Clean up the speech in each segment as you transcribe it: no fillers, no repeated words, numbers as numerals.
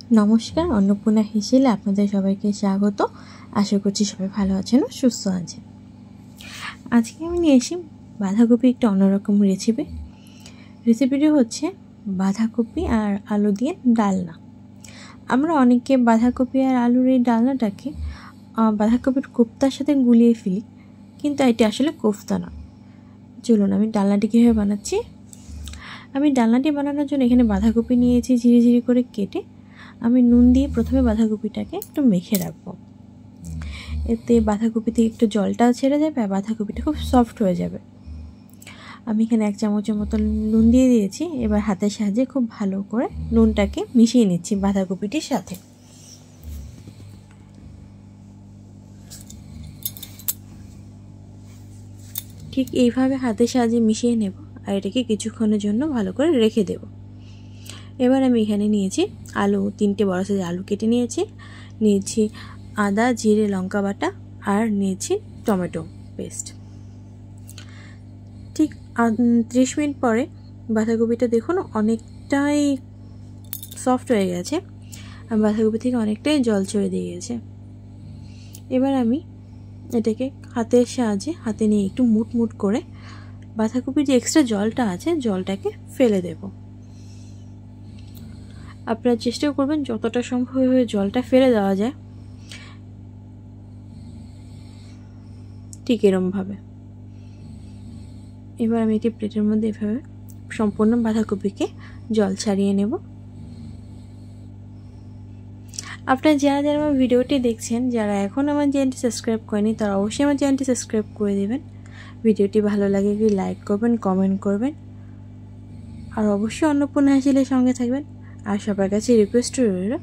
नमस्कार अन्नपूर्णा हेसेले आपनादेर सबाइके स्वागत। आशा करछि सबाई भालो आछेन और सुस्थ आछेन। आजके आमि निये एसेछि बाँधाकपि एकटा अन्यरकम रेसिपिटी होच्छे बाँधाकपि और आलू दिये डालना। आमरा अनेके बाँधाकपि और आलुर एई डालनाटाके बाँधाकपिर कोफ्तार साथे गुलिये फेली, किन्तु एटी आसले कोफ्ता ना। चलुन आमि डालनाटी किभाबे बानाच्छि। आमि डालनाटी बानानोर जोन्नो एखाने बाँधाकपि नियेछि झिरि झिरि करे केटे। आमी नुन दिए प्रथमे बाँधाकपिटाके एकटु मेखे राखबो। एते बाँधाकपि थेके एकटु जलटाও ছেড়ে যাবে আর বাঁধাকপিটা খুব সফট হয়ে যাবে। আমি এখানে 1 চামচের মতো নুন দিয়ে দিয়েছি। এবার হাতের সাহায্যে খুব ভালো করে নুনটাকে মিশিয়ে নিচ্ছি বাঁধাকপিটির সাথে। ঠিক এইভাবে হাতের সাহায্যে মিশিয়ে নেব আর এটাকে কিছুক্ষণের জন্য ভালো করে রেখে দেব। এবার আমি এখানে নিয়েছি आलू 3টে বড় সাইজের आलू কেটে নিয়েছি আদা জিরে লঙ্কা বাটা আর নিয়েছি টমেটো পেস্ট। ঠিক 30 মিনিট পরে বাঁধাকপিটা দেখুন অনেকটাই সফট হয়ে গেছে আর বাঁধাকপি থেকে অনেকটাই জল ছেড়ে দিয়ে গেছে। এবার আমি এটাকে হাতের সাহায্যে হাতে নিয়ে একটু মুট করে বাঁধাকপির যে এক্সট্রা জলটা আছে জলটাকে ফেলে দেব। আপনারা চেষ্টা করবেন যতটা সম্ভব জলটা ফেলে দেওয়া যায় ঠিক এরকম ভাবে। এবার আমি একটি প্লেটের মধ্যে এভাবে সম্পূর্ণ বাঁধাকপিকে জল ছাড়িয়ে নেব। আপনারা যারা আমার ভিডিওটি দেখছেন যারা এখন আমার চ্যানেলটি সাবস্ক্রাইব করেনি তারা অবশ্যই আমার চ্যানেলটি সাবস্ক্রাইব করে দেবেন। ভিডিওটি ভালো লাগে কি লাইক করবেন কমেন্ট করবেন আর অবশ্যই অন্নপূর্ণা হেসেলের সঙ্গে থাকবেন। আর সবার কাছে রিকোয়েস্ট রইল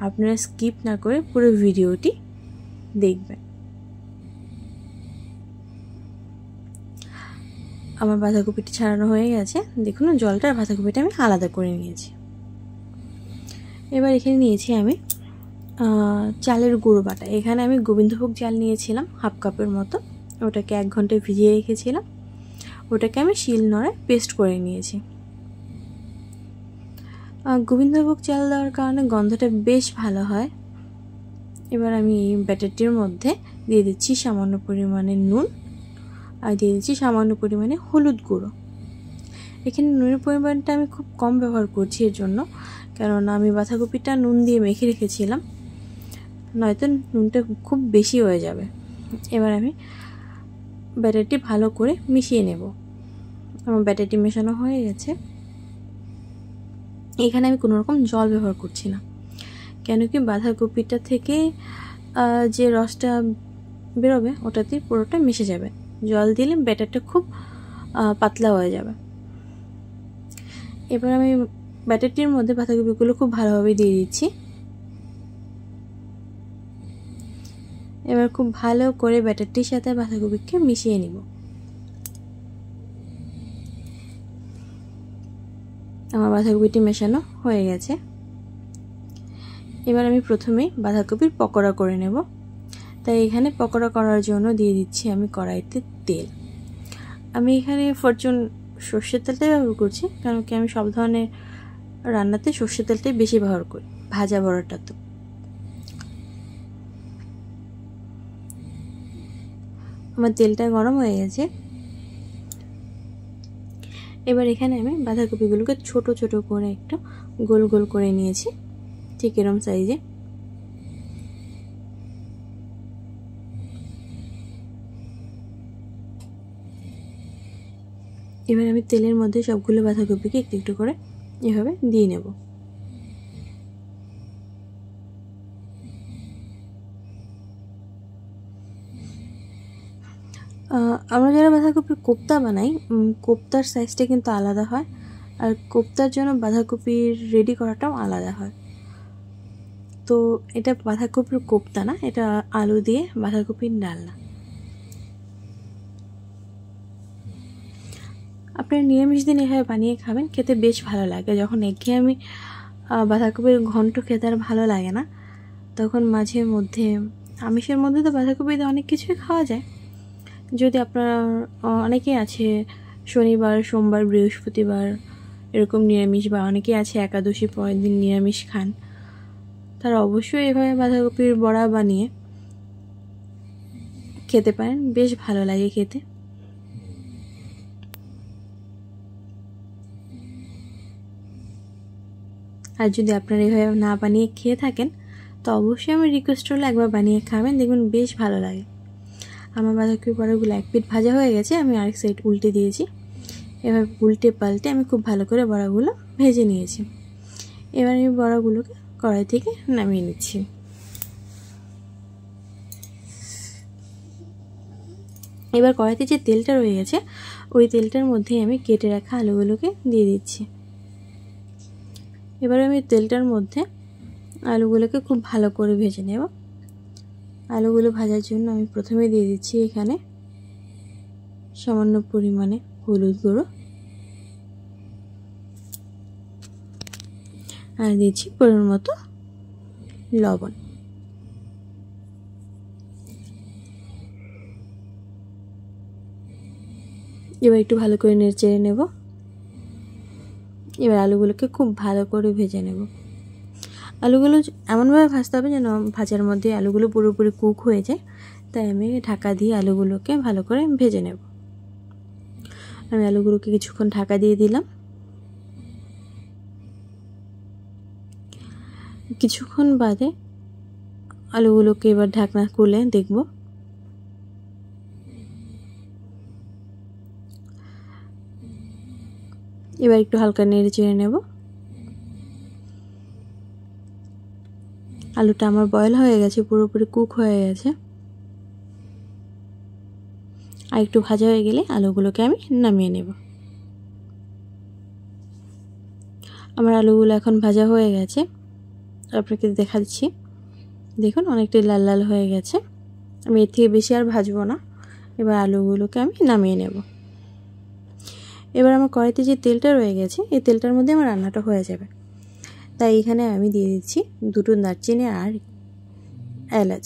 আপনারা স্কিপ না করে পুরো ভিডিওটি দেখবেন। আমার বাঁধাকপিটি ছাড়ানো হয়ে গেছে, দেখুন জলটা আর বাঁধাকপিটা আমি আলাদা করে নিয়েছি। এবার এখানে নিয়েছি আমি চালের গুঁড়ো বাটা। এখানে আমি গোবিন্দভোগ চাল নিয়েছিলাম হাফ কাপের মতো, ওটাকে 1 ঘন্টা ভিজিয়ে রেখেছিলাম। ওটাকে আমি শিলনোড়ায় পেস্ট করে নিয়েছি। গোবিন্দভোগ চাল দেওয়ার কারণে গন্ধটা বেশ ভালো হয়। এবার আমি এই ব্যাটারটির মধ্যে দিয়ে দিচ্ছি সামান্য পরিমাণে নুন আর দিয়ে দিচ্ছি সামান্য পরিমাণে হলুদ গুঁড়ো। এখানে নুনের পরিমাণটা আমি খুব কম ব্যবহার করছি এর জন্য, কারণ আমি বাঁধাকপিটা নুন দিয়ে মেখে রেখেছিলাম, নয়তো নুনটা খুব বেশি হয়ে যাবে। এবার আমি ব্যাটারটি ভালো করে মিশিয়ে নেব। আমার ব্যাটারটি মেশানো হয়ে গেছে। এখানে আমি কোনো রকম জল ব্যবহার করছি না, কেন কি বাঁধাকপিটা থেকে যে রসটা বেরোবে ওটাতে পুরোটা মিশে যাবে। জল দিলে ব্যাটারটা খুব পাতলা হয়ে যাবে। এবার আমি ব্যাটারটির মধ্যে বাঁধাকপিগুলো খুব ভালোভাবে দিয়ে দিচ্ছি। এবার খুব ভালো করে ব্যাটারটির সাথে বাঁধাকপিকে মিশিয়ে নিব। আমার বাঁধাকপিটি মেশানো হয়ে গেছে। এবার আমি প্রথমে বাঁধাকপির পকোড়া করে নেব। তাই এখানে পকোড়া করার জন্য দিয়ে দিচ্ছি আমি কড়াইতে তেল। আমি এখানে ফরচুন সর্ষের তেলটাই ব্যবহার করছি, কারণ কি আমি সব ধরনের রান্নাতে সর্ষের তেলটাই বেশি ব্যবহার করি, ভাজা বড়াটা তো। আমার তেলটা গরম হয়ে গেছে। এবার এখানে আমি বাঁধাকপিগুলোকে ছোট ছোট করে একটু গোল গোল করে নিয়েছি, ঠিক এরকম সাইজে। এবার আমি তেলের মধ্যে সবগুলো বাঁধাকপিকে একটু একটু করে এভাবে দিয়ে নেব। আমরা যারা বাঁধাকপির কোপ্তা বানাই, কোপ্তার সাইজটা কিন্তু আলাদা হয় আর কোপ্তার জন্য বাঁধাকপির রেডি করাটাও আলাদা হয়। তো এটা বাঁধাকপির কোপ্তা না, এটা আলু দিয়ে বাঁধাকপির ডালনা। আপনারা নিরামিষ দিন এভাবে বানিয়ে খাবেন, খেতে বেশ ভালো লাগে। যখন একঘেয়েমি বাঁধাকপির ঘন্ট খেতে আর ভালো লাগে না, তখন মাঝে মধ্যে আমিষের মধ্যে তো বাঁধাকপিতে অনেক কিছুই খাওয়া যায়। যদি আপনার অনেকেই আছে শনিবার সোমবার বৃহস্পতিবার এরকম নিরামিষ, বা অনেকেই আছে একাদশী পরের দিন নিরামিষ খান, তারা অবশ্যই এভাবে বাঁধাকপির বড়া বানিয়ে খেতে পারেন, বেশ ভালো লাগে খেতে। আর যদি আপনারা এভাবে না বানিয়ে খেয়ে থাকেন তো অবশ্যই আমি রিকোয়েস্ট করলে একবার বানিয়ে খাবেন, দেখবেন বেশ ভালো লাগে। আমার বাঁধাকপির বড়াগুলো এক পিঠ ভাজা হয়ে গেছে, আমি আরেক সাইড উল্টে দিয়েছি। এবার উল্টে পাল্টে আমি খুব ভালো করে বড়াগুলো ভেজে নিয়েছি। এবার আমি বড়াগুলোকে কড়াই থেকে নামিয়ে নিচ্ছি। এবার কড়াইতে যে তেলটা রয়ে গেছে ওই তেলটার মধ্যেই আমি কেটে রাখা আলুগুলোকে দিয়ে দিচ্ছি। এবার আমি তেলটার মধ্যে আলুগুলোকে খুব ভালো করে ভেজে নেব। আলুগুলো ভাজার জন্য আমি প্রথমে দিয়ে দিচ্ছি এখানে সামান্য পরিমাণে হলুদ গুঁড়ো, আর দিচ্ছি পরিমাণ মতো লবণ। এবার একটু ভালো করে নেড়ে নেব। এবার আলুগুলোকে খুব ভালো করে ভেজে নেব। আলুগুলো এমনভাবে ভাজতে হবে যেন ভাজার মধ্যে আলুগুলো পুরোপুরি কুক হয়ে যায়, তাই আমি ঢাকা দিয়ে আলুগুলোকে ভালো করে ভেজে নেব। আমি আলুগুলোকে কিছুক্ষণ ঢাকা দিয়ে দিলাম। কিছুক্ষণ বাদে আলুগুলোকে এবার ঢাকনা খুলে দেখব। এবার একটু হালকা নেড়ে চেড়ে নেব। আলুটা আমার বয়েল হয়ে গেছে, পুরোপুরি কুক হয়ে গেছে। আর একটু ভাজা হয়ে গেলে আলুগুলোকে আমি নামিয়ে নেব। আমার আলুগুলো এখন ভাজা হয়ে গেছে, আপনাকে দেখাচ্ছি। দেখুন অনেকটাই লাল লাল হয়ে গেছে। আমি এর থেকে বেশি আর ভাজবো না। এবার আলুগুলোকে আমি নামিয়ে নেব। এবার আমার কড়াইতে যে তেলটা রয়ে গেছে এই তেলটার মধ্যে আমার রান্নাটা হয়ে যাবে, তাই এখানে আমি দিয়ে দিচ্ছি দুটো দারচিনি আর এলাচ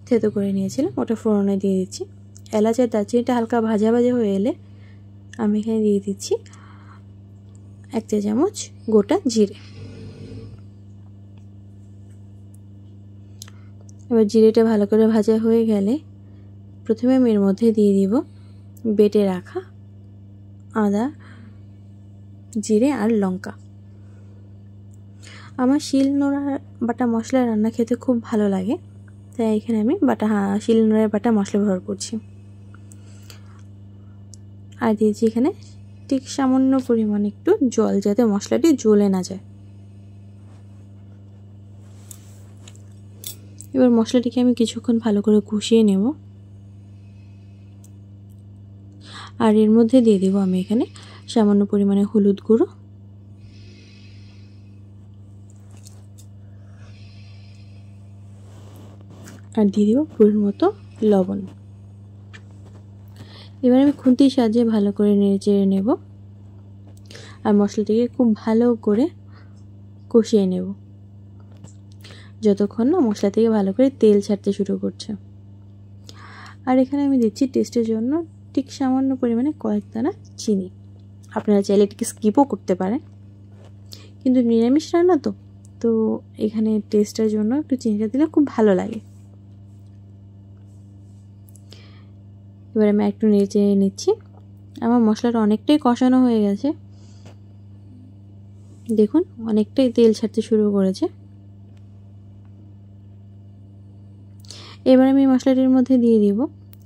থেতো করে নিয়েছিলাম, ওটা ফোড়নে দিয়ে দিচ্ছি। এলাচ আর দারচিনিটা হালকা ভাজা ভাজা হয়ে এলে আমি এখানে দিয়ে দিচ্ছি 1 চা চামচ গোটা জিরে। এবার জিরেটা ভালো করে ভাজা হয়ে গেলে প্রথমে আমি এর মধ্যে দিয়ে দিব বেটে রাখা আদা, জিরে আর লঙ্কা। আমার শিলনোড়া বাটা মশলা রান্না খেতে খুব ভালো লাগে, তাই এখানে আমি শিলনোড়ার বাটা মশলা ব্যবহার করছি। আর দিয়েছি এখানে ঠিক সামান্য পরিমাণে একটু জল, যাতে মশলাটি জ্বলে না যায়। এবার মশলাটিকে আমি কিছুক্ষণ ভালো করে কষিয়ে নেব। আর এর মধ্যে দিয়ে দেব আমি এখানে সামান্য পরিমাণে হলুদ গুঁড়ো, আর দিয়ে দেব পরিমাণ মতো লবণ। এবার আমি খুন্তির সাহায্যে ভালো করে নেড়ে চেড়ে নেব আর মশলাটিকে খুব ভালো করে কষিয়ে নেব যতক্ষণ না মশলা থেকে ভালো করে তেল ছাড়তে শুরু করছে। আর এখানে আমি দিচ্ছি টেস্টের জন্য ঠিক সামান্য পরিমাণে কয়েক দানা চিনি। আপনারা চাইলে এটিকে স্কিপও করতে পারেন, কিন্তু নিরামিষ রান্না তো এখানে টেস্টের জন্য একটু চিনিটা দিলে খুব ভালো লাগে। এবার আমি একটু নেড়ে নিচ্ছি। আমার মশলাটা অনেকটাই কষানো হয়ে গেছে, দেখুন অনেকটাই তেল ছাড়তে শুরু করেছে। এবার আমি মশলাটির মধ্যে দিয়ে দিব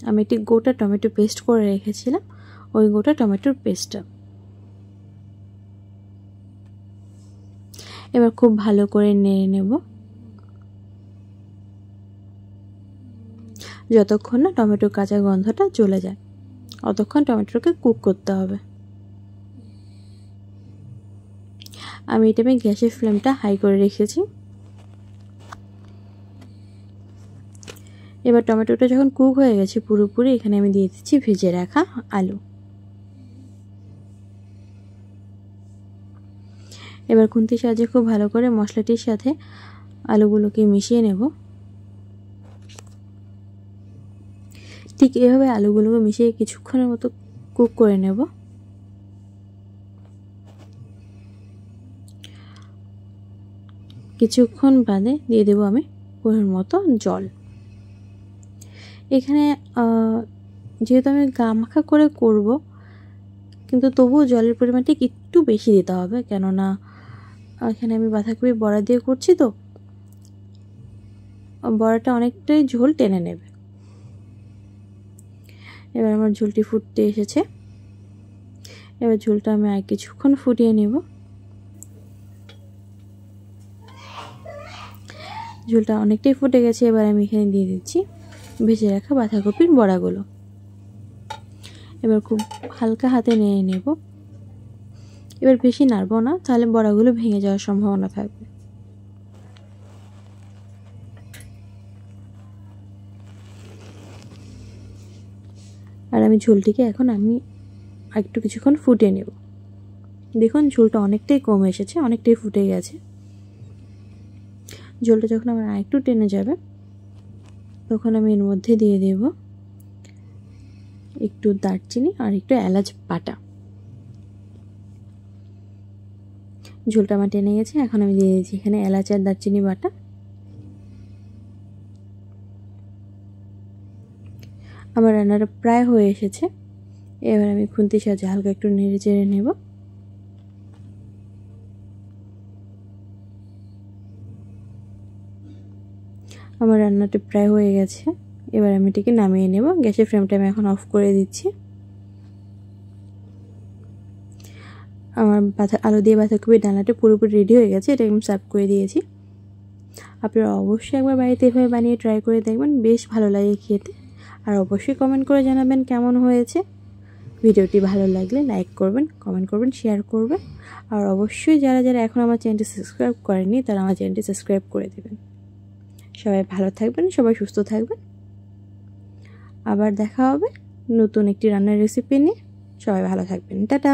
আমি একটি গোটা টমেটো পেস্ট করে রেখেছিলাম, ওই গোটা টমেটোর পেস্টটা। এবার খুব ভালো করে নেড়ে নেব যতক্ষণ না টমেটোর কাঁচা গন্ধটা চলে যায়, অতক্ষণ টমেটোকে কুক করতে হবে। আমি এটা গ্যাসের ফ্লেমটা হাই করে রেখেছি। এবার টমেটোটা যখন কুক হয়ে গেছে পুরোপুরি, এখানে আমি দিয়ে দিচ্ছি ভেজে রাখা আলু। এবার খুন্তির সাহায্যে খুব ভালো করে মশলাটির সাথে আলুগুলোকে মিশিয়ে নেব। ঠিক এভাবে আলুগুলোকে মিশিয়ে কিছুক্ষণের মতো কুক করে নেব। কিছুক্ষণ বাদে দিয়ে দেবো আমি পরিমাণ মতো জল। এখানে যেহেতু আমি গা মাখা করে করব, কিন্তু তবুও জলের পরিমাণটা একটু বেশি দিতে হবে, কেননা এখানে আমি বাঁধাকপি বড়া দিয়ে করছি, তো বড়াটা অনেকটাই ঝোল টেনে নেবে। এবার আমার ঝোলটি ফুটতে এসেছে। এবার ঝোলটা আমি আর কিছুক্ষণ ফুটিয়ে নেব। ঝোলটা অনেকটাই ফুটে গেছে। এবার আমি এখানে দিয়ে দিচ্ছি ভেজে রাখা বাঁধাকপির বড়াগুলো। এবার খুব হালকা হাতে নিয়ে নেব। এবার বেশি নাড়বো না, তাহলে বড়াগুলো ভেঙে যাওয়ার সম্ভাবনা থাকবে। আর আমি ঝোলটিকে এখন একটু কিছুক্ষণ ফুটিয়ে নেব। দেখুন ঝোলটা অনেকটাই কমে এসেছে, অনেকটাই ফুটে গেছে। ঝোলটা যখন আমার একটু টেনে যাবে, তখন আমি এর মধ্যে দিয়ে দেব একটু দারচিনি আর একটু এলাচ বাটা। ঝোলটা আমার টেনে গেছে, এখন আমি দিয়ে দিচ্ছি এখানে এলাচ আর দারচিনি বাটা। আমার রান্নাটা প্রায় হয়ে এসেছে। এবার আমি খুন্তির সাহায্যে হালকা একটু নেড়ে চেড়ে নেব। আমার রান্নাটা প্রায় হয়ে গেছে। এবার আমি এটাকে নামিয়ে নেব। গ্যাসের ফ্লেমটা আমি এখন অফ করে দিচ্ছি। আমার আলু দিয়ে বাঁধাকপির ডালনাটা পুরোপুরি রেডি হয়ে গেছে। এটা আমি সার্ভ করে দিয়েছি। আপনারা অবশ্যই একবার বাড়িতে এভাবে বানিয়ে ট্রাই করে দেখবেন, বেশ ভালো লাগে খেতে। আর অবশ্যই কমেন্ট করে জানাবেন কেমন হয়েছে। ভিডিওটি ভালো লাগলে লাইক করবেন, কমেন্ট করবেন, শেয়ার করবেন। আর অবশ্যই যারা যারা এখন আমার চ্যানেলটি সাবস্ক্রাইব করেননি, তারা আমার চ্যানেলটি সাবস্ক্রাইব করে দেবেন। সবাই ভালো থাকবেন, সবাই সুস্থ থাকবেন। আবার দেখা হবে নতুন একটি রান্নার রেসিপি নিয়ে। সবাই ভালো থাকবেন। টাটা।